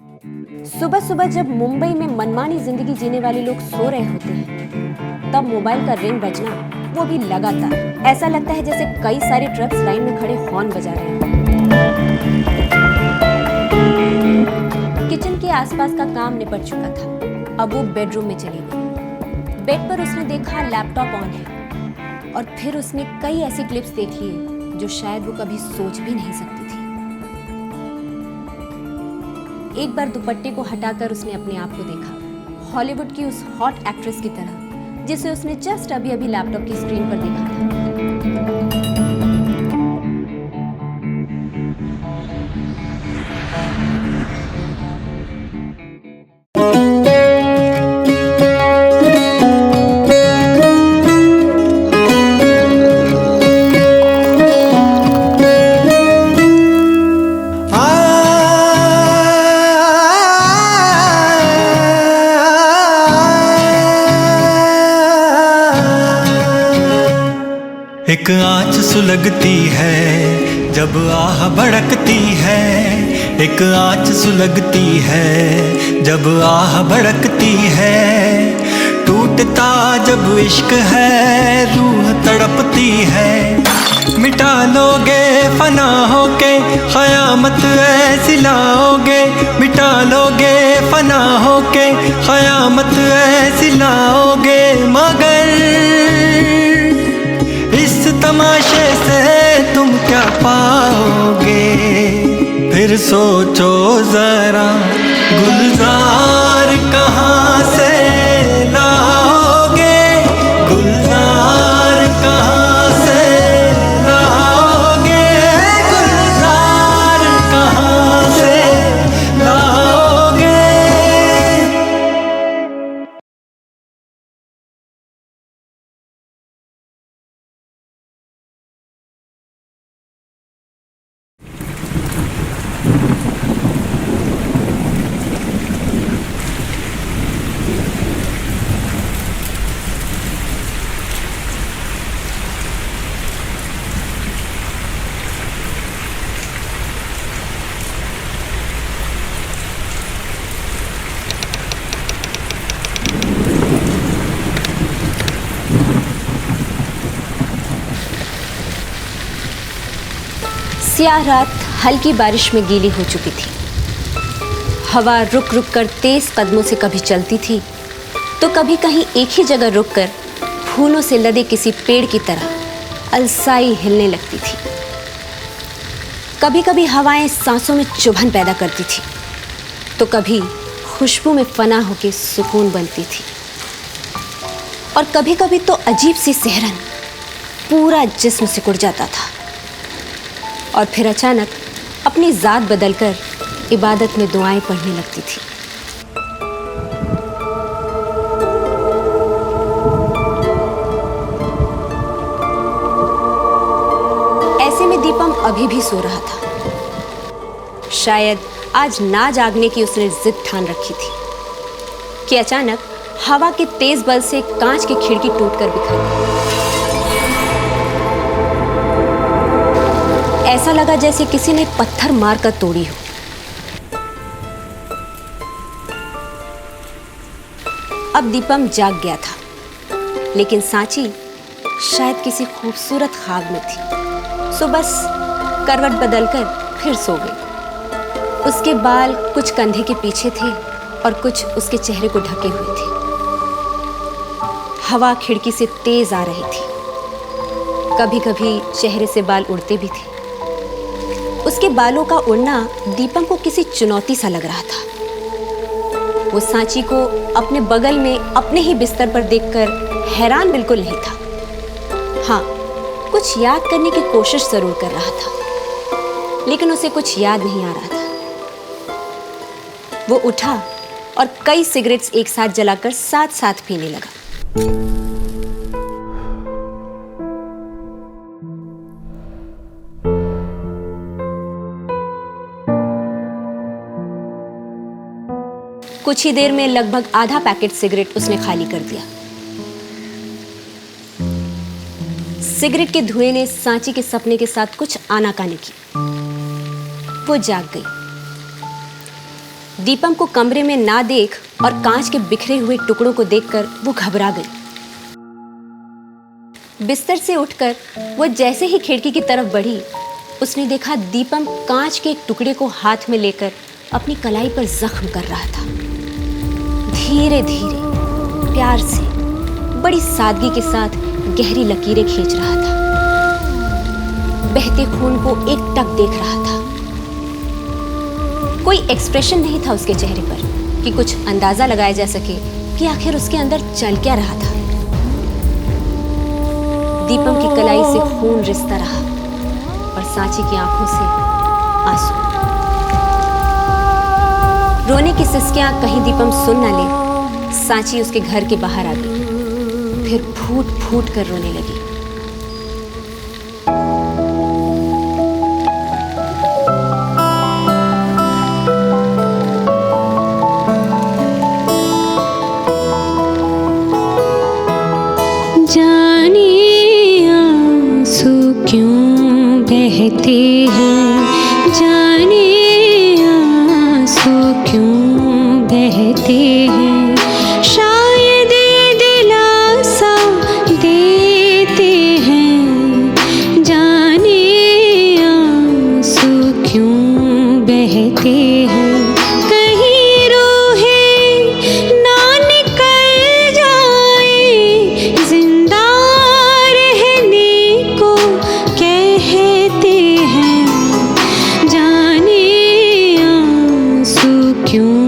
सुबह सुबह जब मुंबई में मनमानी जिंदगी जीने वाले लोग सो रहे होते हैं, तब मोबाइल का रिंग बजना, वो भी लगातार। ऐसा लगता है जैसे कई सारे ट्रक्स लाइन में खड़े हॉर्न बजा रहे हैं। किचन के आसपास का काम निपट चुका था। अब वो बेडरूम में चली गई। बेड पर उसने देखा लैपटॉप ऑन है, और फिर उसने कई ऐसे क्लिप्स देख लिए जो शायद वो कभी सोच भी नहीं सकती थी। एक बार दुपट्टे को हटाकर उसने अपने आप को देखा, हॉलीवुड की उस हॉट एक्ट्रेस की तरह जिसे उसने जस्ट अभी अभी लैपटॉप की स्क्रीन पर देखा था। एक आँच सुलगती है जब आह भड़कती है, एक आँच सुलगती है जब आह भड़कती है। टूटता जब इश्क है रूह तड़पती है, मिटा लोगे फना होके क़यामत ऐसी लाओगे, मिटा लोगे फना होके क़यामत ऐसी लाओगे। मगर इस तमाशे से तुम क्या पाओगे, फिर सोचो जरा गुलजार कहाँ से लाओगे, गुलजार कहाँ से लाओगे, गुलजार कहाँ से लाओगे। स्याह रात हल्की बारिश में गीली हो चुकी थी। हवा रुक रुक कर तेज कदमों से कभी चलती थी तो कभी कहीं एक ही जगह रुककर फूलों से लदे किसी पेड़ की तरह अलसाई हिलने लगती थी। कभी कभी हवाएं सांसों में चुभन पैदा करती थी तो कभी खुशबू में फना होकर सुकून बनती थी, और कभी कभी तो अजीब सी सिहरन पूरा जिस्म सिकुड़ जाता था, और फिर अचानक अपनी ज़ात बदलकर इबादत में दुआएं पढ़ने लगती थी। ऐसे में दीपम अभी भी सो रहा था। शायद आज ना जागने की उसने जिद ठान रखी थी कि अचानक हवा के तेज बल से कांच की खिड़की टूटकर बिखर गई। ऐसा लगा जैसे किसी ने पत्थर मारकर तोड़ी हो। अब दीपम जाग गया था, लेकिन सांची शायद किसी खूबसूरत ख्वाब में थी, सो बस करवट बदलकर फिर सो गई। उसके बाल कुछ कंधे के पीछे थे और कुछ उसके चेहरे को ढके हुए थे। हवा खिड़की से तेज आ रही थी, कभी कभी चेहरे से बाल उड़ते भी थे। उसके बालों का उड़ना दीपम को किसी चुनौती सा लग रहा था। वो सांची को अपने बगल में अपने ही बिस्तर पर देखकर हैरान बिल्कुल नहीं था। हाँ, कुछ याद करने की कोशिश जरूर कर रहा था, लेकिन उसे कुछ याद नहीं आ रहा था। वो उठा और कई सिगरेट्स एक साथ जलाकर साथ साथ पीने लगा। कुछ ही देर में लगभग आधा पैकेट सिगरेट उसने खाली कर दिया। सिगरेट के धुएं ने सांची के सपने के साथ कुछ आनाकानी की। वो जाग गई। दीपम को कमरे में ना देख और कांच के बिखरे हुए टुकड़ों को देखकर वो घबरा गई। बिस्तर से उठकर वो जैसे ही खिड़की की तरफ बढ़ी, उसने देखा दीपम कांच के एक टुकड़े को हाथ में लेकर अपनी कलाई पर जख्म कर रहा था। धीरे धीरे प्यार से बड़ी सादगी के साथ गहरी लकीरें खींच रहा था। बहते खून को एकटक देख रहा था। कोई एक्सप्रेशन नहीं था उसके चेहरे पर कि कुछ अंदाजा लगाया जा सके कि आखिर उसके अंदर चल क्या रहा था। दीपम की कलाई से खून रिसता रहा और सांची की आंखों से आंसू। रोने की सिसकियां कहीं दीपम सुन न ले, सांची उसके घर के बाहर आ गई। फिर फूट फूट कर रोने लगी। जाने आंसू क्यों बहते हैं, जाने आंसू क्यों बहते हैं, शायद दिलासा देते हैं। जाने आंसू क्यों बहते हैं, कहीं रूहें ना निकल जाए, जिंदा रहने को कहते हैं। जाने आंसू क्यों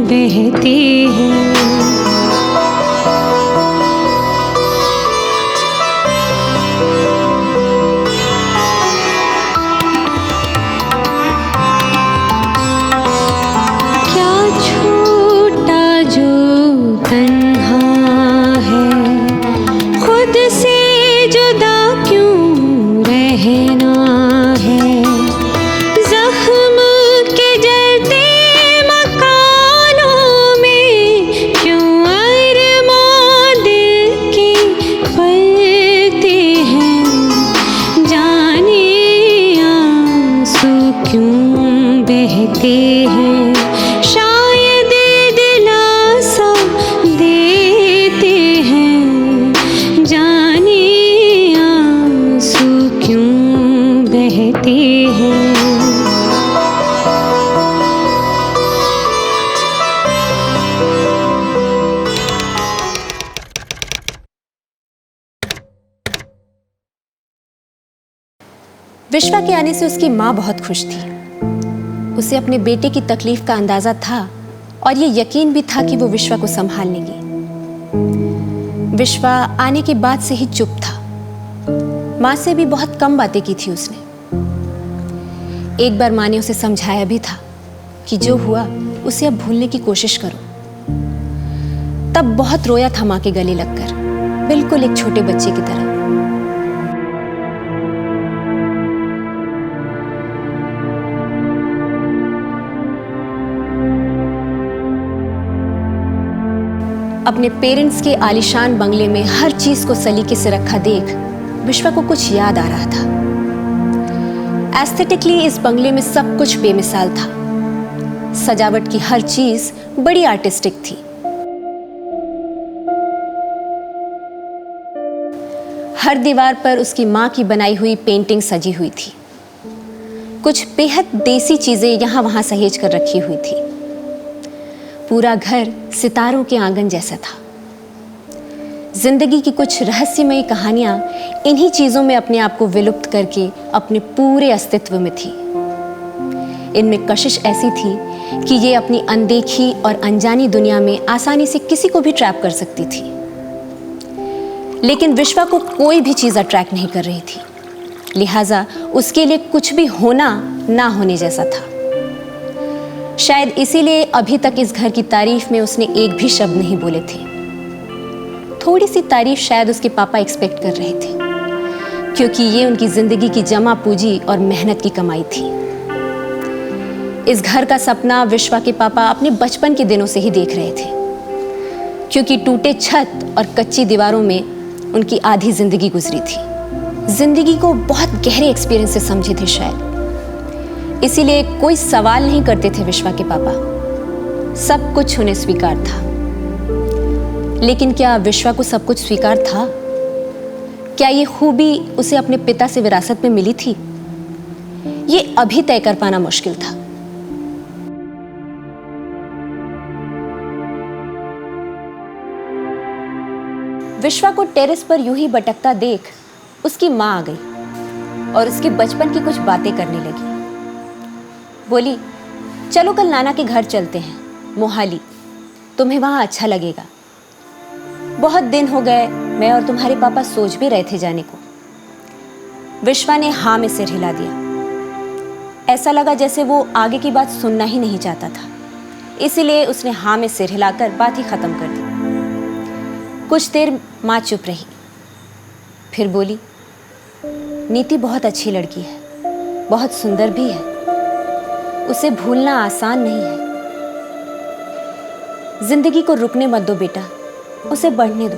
बहते हैं। क्या छूटा जो तन्हा है, खुद से जुदा क्यों रहना है। जख्म के जलते मकानों में क्यों अरमां दिल के पलते हैं। जाने आंसू क्यों बहते हैं, शायद दिलासा देते हैं। जाने आंसू क्यों बहते हैं। विश्वा के आने से उसकी माँ बहुत खुश थी। उसे अपने बेटे की तकलीफ का अंदाजा था और ये यकीन भी था कि वो विश्वा को संभाल लेगी। विश्वा आने के बाद से ही चुप था। माँ से भी बहुत कम बातें की थी उसने। एक बार माँ ने उसे समझाया भी था कि जो हुआ उसे अब भूलने की कोशिश करो। तब बहुत रोया था माँ के गले लगकर, बिल्कुल एक छोटे बच्चे की तरह। अपने पेरेंट्स के आलीशान बंगले में हर चीज को सलीके से रखा देख विश्वा को कुछ याद आ रहा था। एस्थेटिकली इस बंगले में सब कुछ बेमिसाल था। सजावट की हर चीज बड़ी आर्टिस्टिक थी। हर दीवार पर उसकी माँ की बनाई हुई पेंटिंग सजी हुई थी। कुछ बेहद देसी चीजें यहां वहां सहेज कर रखी हुई थी। पूरा घर सितारों के आंगन जैसा था। जिंदगी की कुछ रहस्यमयी कहानियां इन्हीं चीजों में अपने आप को विलुप्त करके अपने पूरे अस्तित्व में थी। इनमें कशिश ऐसी थी कि ये अपनी अनदेखी और अनजानी दुनिया में आसानी से किसी को भी ट्रैप कर सकती थी। लेकिन विश्वा को कोई भी चीज अट्रैक्ट नहीं कर रही थी, लिहाजा उसके लिए कुछ भी होना ना होने जैसा था। शायद इसीलिए अभी तक इस घर की तारीफ में उसने एक भी शब्द नहीं बोले थे। थोड़ी सी तारीफ शायद उसके पापा एक्सपेक्ट कर रहे थे, क्योंकि ये उनकी जिंदगी की जमा पूंजी और मेहनत की कमाई थी। इस घर का सपना विश्वा के पापा अपने बचपन के दिनों से ही देख रहे थे, क्योंकि टूटे छत और कच्ची दीवारों में उनकी आधी जिंदगी गुजरी थी। जिंदगी को बहुत गहरे एक्सपीरियंस से समझे थे शायद, इसीलिए कोई सवाल नहीं करते थे विश्वा के पापा। सब कुछ उन्हें स्वीकार था, लेकिन क्या विश्वा को सब कुछ स्वीकार था? क्या ये खूबी उसे अपने पिता से विरासत में मिली थी? ये अभी तय कर पाना मुश्किल था। विश्वा को टेरेस पर यूं ही भटकता देख उसकी माँ आ गई और उसके बचपन की कुछ बातें करने लगी। बोली, चलो कल नाना के घर चलते हैं, मोहाली, तुम्हें वहां अच्छा लगेगा। बहुत दिन हो गए, मैं और तुम्हारे पापा सोच भी रहे थे जाने को। विश्वा ने हाँ में सिर हिला दिया। ऐसा लगा जैसे वो आगे की बात सुनना ही नहीं चाहता था, इसीलिए उसने हाँ में सिर हिलाकर बात ही खत्म कर दी। कुछ देर माँ चुप रही, फिर बोली, नीति बहुत अच्छी लड़की है, बहुत सुंदर भी है, उसे भूलना आसान नहीं है। जिंदगी को रुकने मत दो बेटा, उसे बढ़ने दो।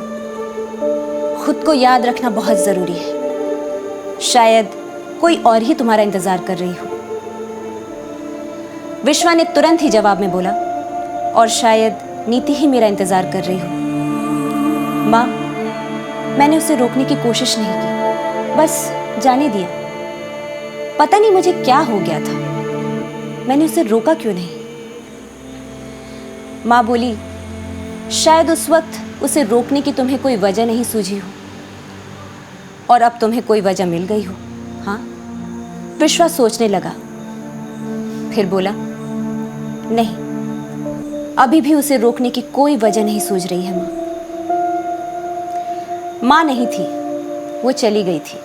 खुद को याद रखना बहुत जरूरी है। शायद कोई और ही तुम्हारा इंतजार कर रही हो। विश्वा ने तुरंत ही जवाब में बोला, और शायद नीति ही मेरा इंतजार कर रही हो। माँ, मैंने उसे रोकने की कोशिश नहीं की, बस जाने दिया। पता नहीं मुझे क्या हो गया था, मैंने उसे रोका क्यों नहीं? माँ बोली, शायद उस वक्त उसे रोकने की तुम्हें कोई वजह नहीं सूझी हो, और अब तुम्हें कोई वजह मिल गई हो। हाँ? विश्वा सोचने लगा, फिर बोला, नहीं, अभी भी उसे रोकने की कोई वजह नहीं सूझ रही है माँ। माँ नहीं थी, वो चली गई थी,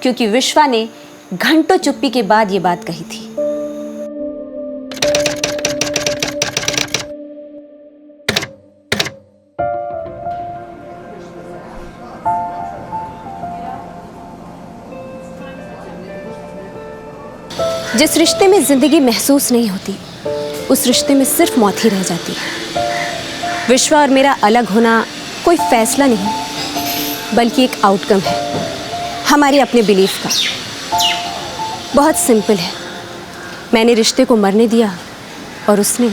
क्योंकि विश्वा ने घंटों चुप्पी के बाद ये बात कही थी। जिस रिश्ते में जिंदगी महसूस नहीं होती, उस रिश्ते में सिर्फ मौत ही रह जाती है। विश्वा और मेरा अलग होना कोई फैसला नहीं, बल्कि एक आउटकम है हमारे अपने बिलीफ का। बहुत सिंपल है, मैंने रिश्ते को मरने दिया और उसने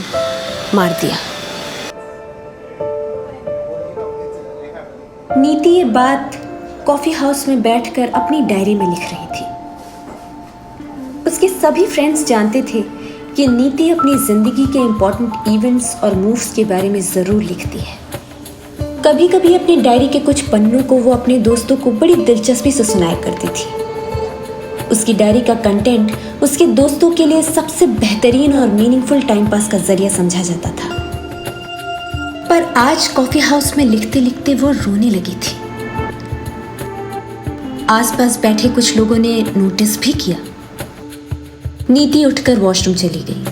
मार दिया। नीति ये बात कॉफी हाउस में बैठकर अपनी डायरी में लिख रही थी। उसके सभी फ्रेंड्स जानते थे कि नीति अपनी जिंदगी के इंपॉर्टेंट इवेंट्स और मूव्स के बारे में जरूर लिखती है। कभी कभी अपनी डायरी के कुछ पन्नों को वो अपने दोस्तों को बड़ी दिलचस्पी से सुनाया करती थी। उसकी डायरी का कंटेंट उसके दोस्तों के लिए सबसे बेहतरीन और मीनिंगफुल टाइम पास का जरिया समझा जाता था। पर आज कॉफी हाउस में लिखते लिखते वो रोने लगी थी। आसपास बैठे कुछ लोगों ने नोटिस भी किया। नीति उठकर वॉशरूम चली गई।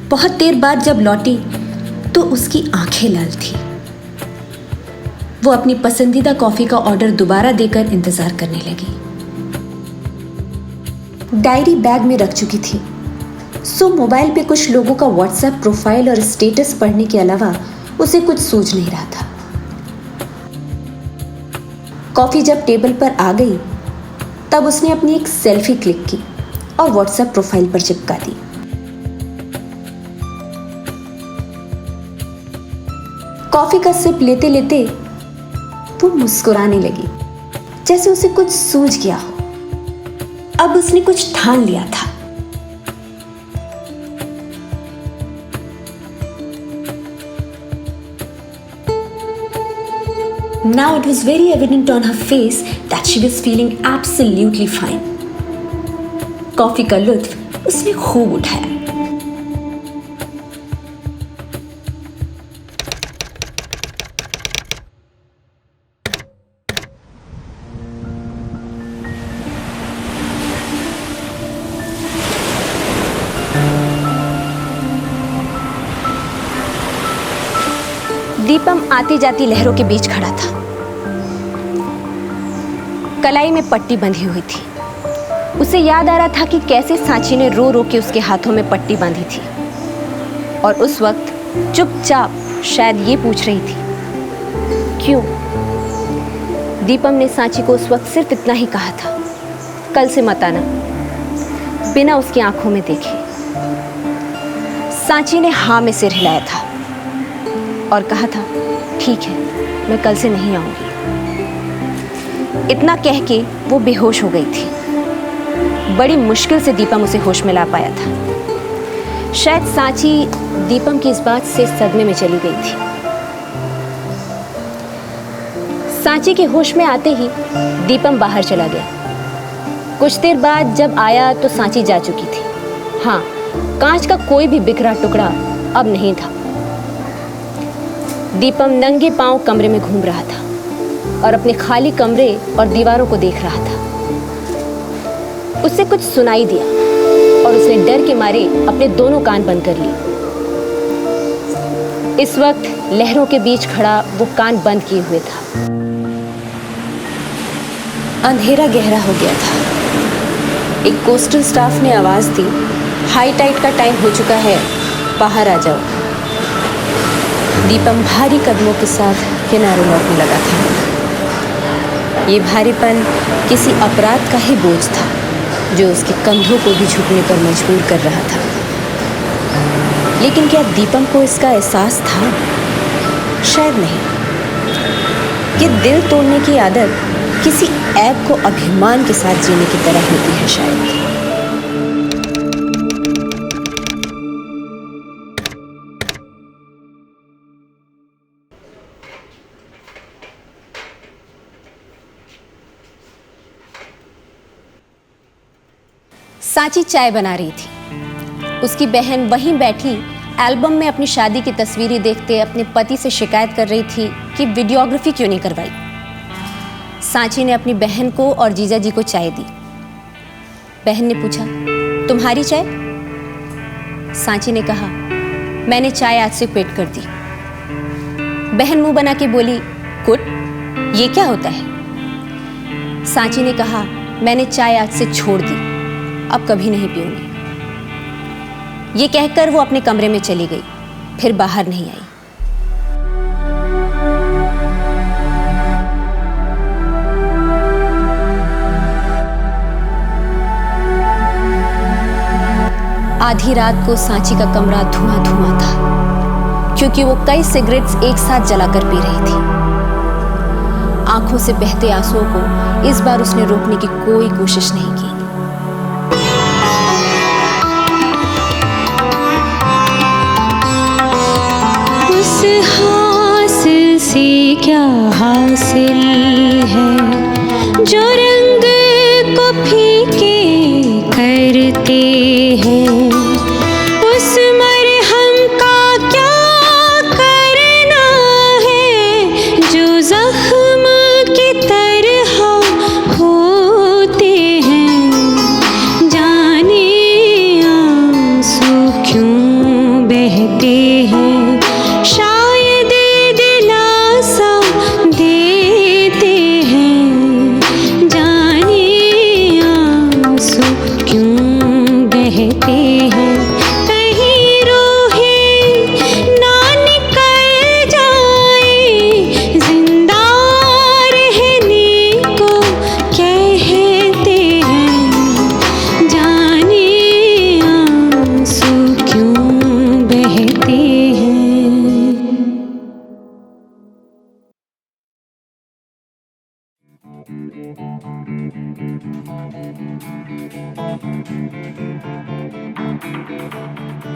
बहुत देर बाद जब लौटी तो उसकी आंखें लाल थी। वो अपनी पसंदीदा कॉफी का ऑर्डर दोबारा देकर इंतजार करने लगी। डायरी बैग में रख चुकी थी, सो मोबाइल पे कुछ लोगों का व्हाट्सएप प्रोफाइल और स्टेटस पढ़ने के अलावा उसे कुछ सूझ नहीं रहा था। कॉफी जब टेबल पर आ गई तब उसने अपनी एक सेल्फी क्लिक की और व्हाट्सएप प्रोफाइल पर चिपका दी। कॉफी का सिप लेते लेते वो मुस्कुराने लगी, जैसे उसे कुछ सूझ गया हो। अब उसने कुछ ठान लिया था। Now it was very evident on her face that she was feeling absolutely fine. Coffee का लुत्फ उसने खूब उठाया। दीपम आती जाती लहरों के बीच खड़ा था। कलाई में पट्टी बंधी हुई थी। उसे याद आ रहा था कि कैसे सांची ने रो रो के उसके हाथों में पट्टी बांधी थी, और उस वक्त चुपचाप शायद ये पूछ रही थी, क्यों? दीपम ने सांची को उस वक्त सिर्फ इतना ही कहा था, कल से मत आना, बिना उसकी आंखों में देखे। सांची ने हाँ में सिर हिलाया था और कहा था, ठीक है, मैं कल से नहीं आऊंगी। इतना कह के वो बेहोश हो गई थी। बड़ी मुश्किल से दीपम उसे होश में ला पाया था। शायद सांची दीपम की इस बात से सदमे में चली गई थी। सांची के होश में आते ही दीपम बाहर चला गया। कुछ देर बाद जब आया तो सांची जा चुकी थी। हाँ, कांच का कोई भी बिखरा टुकड़ा अब नहीं था। दीपम नंगे पांव कमरे में घूम रहा था और अपने खाली कमरे और दीवारों को देख रहा था। उसे कुछ सुनाई दिया और उसने डर के मारे अपने दोनों कान बंद कर लिए। इस वक्त लहरों के बीच खड़ा वो कान बंद किए हुए था। अंधेरा गहरा हो गया था। एक कोस्टल स्टाफ ने आवाज दी, हाई टाइड का टाइम हो चुका है, बाहर आ जाओ। दीपम भारी कदमों के साथ किनारे लौटने लगा था। ये भारीपन किसी अपराध का ही बोझ था जो उसके कंधों को भी झुकने पर मजबूर कर रहा था। लेकिन क्या दीपम को इसका एहसास था? शायद नहीं। ये दिल तोड़ने की आदत किसी ऐब को अभिमान के साथ जीने की तरह होती है शायद। सांची चाय बना रही थी। उसकी बहन वहीं बैठी एल्बम में अपनी शादी की तस्वीरें देखते अपने पति से शिकायत कर रही थी कि वीडियोग्राफी क्यों नहीं करवाई। सांची ने अपनी बहन को और जीजा जी को चाय दी। बहन ने पूछा, तुम्हारी चाय? सांची ने कहा, मैंने चाय आज से क्विट कर दी। बहन मुंह बना के बोली, क्विट? ये क्या होता है? सांची ने कहा, मैंने चाय आज से छोड़ दी, अब कभी नहीं पीऊंगी। ये कहकर वो अपने कमरे में चली गई, फिर बाहर नहीं आई। आधी रात को सांची का कमरा धुआं धुआं था, क्योंकि वो कई सिगरेट्स एक साथ जलाकर पी रही थी। आंखों से बहते आंसुओं को इस बार उसने रोकने की कोई कोशिश नहीं की। उस हासिल से क्या हासिल है जो रंग को फीके करते हैं। उस मरहम का क्या करना है जो जख्म की तरह होते हैं। जाने आंसू क्यों बहते हैं, शायद दिलासा देते हैं। जाने आंसू क्यों बहते हैं, कहीं रूहें ना निकल जाए। जिंदा रहने को कहते हैं। जाने आंसू क्यों बहते हैं।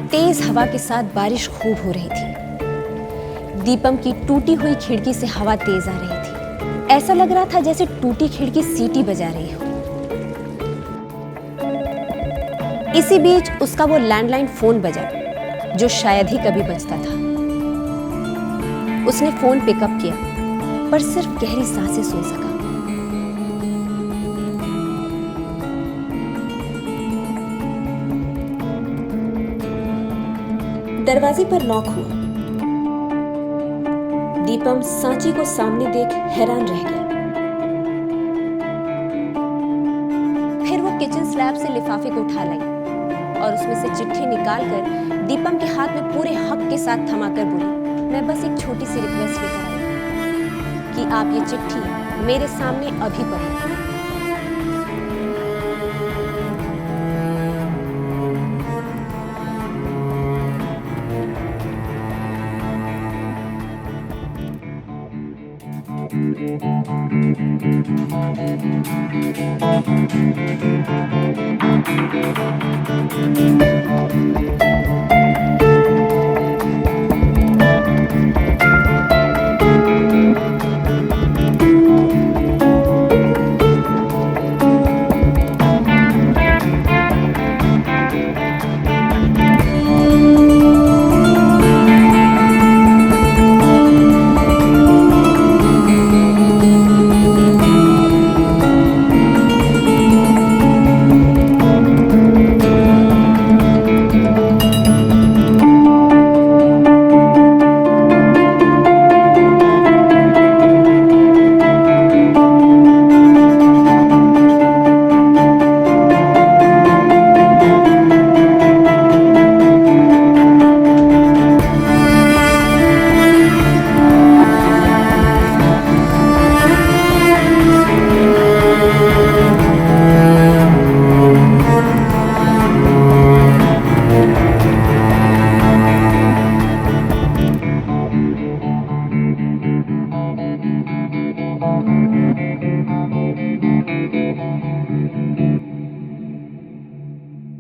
तेज हवा के साथ बारिश खूब हो रही थी। दीपम की टूटी हुई खिड़की से हवा तेज आ रही थी। ऐसा लग रहा था जैसे टूटी खिड़की सीटी बजा रही हो। इसी बीच उसका वो लैंडलाइन फोन बजा जो शायद ही कभी बजता था। उसने फोन पिकअप किया, पर सिर्फ गहरी सांसें सुन सका। दरवाजे पर नॉक हुआ। दीपम सांची को सामने देख हैरान रह गया। फिर वो किचन स्लैब से लिफाफे को उठा लाई और उसमें से चिट्ठी निकालकर दीपम के हाथ में पूरे हक के साथ थमाकर बोली, मैं बस एक छोटी सी रिक्वेस्ट लेकर आई कि आप ये चिट्ठी मेरे सामने अभी पढ़ें।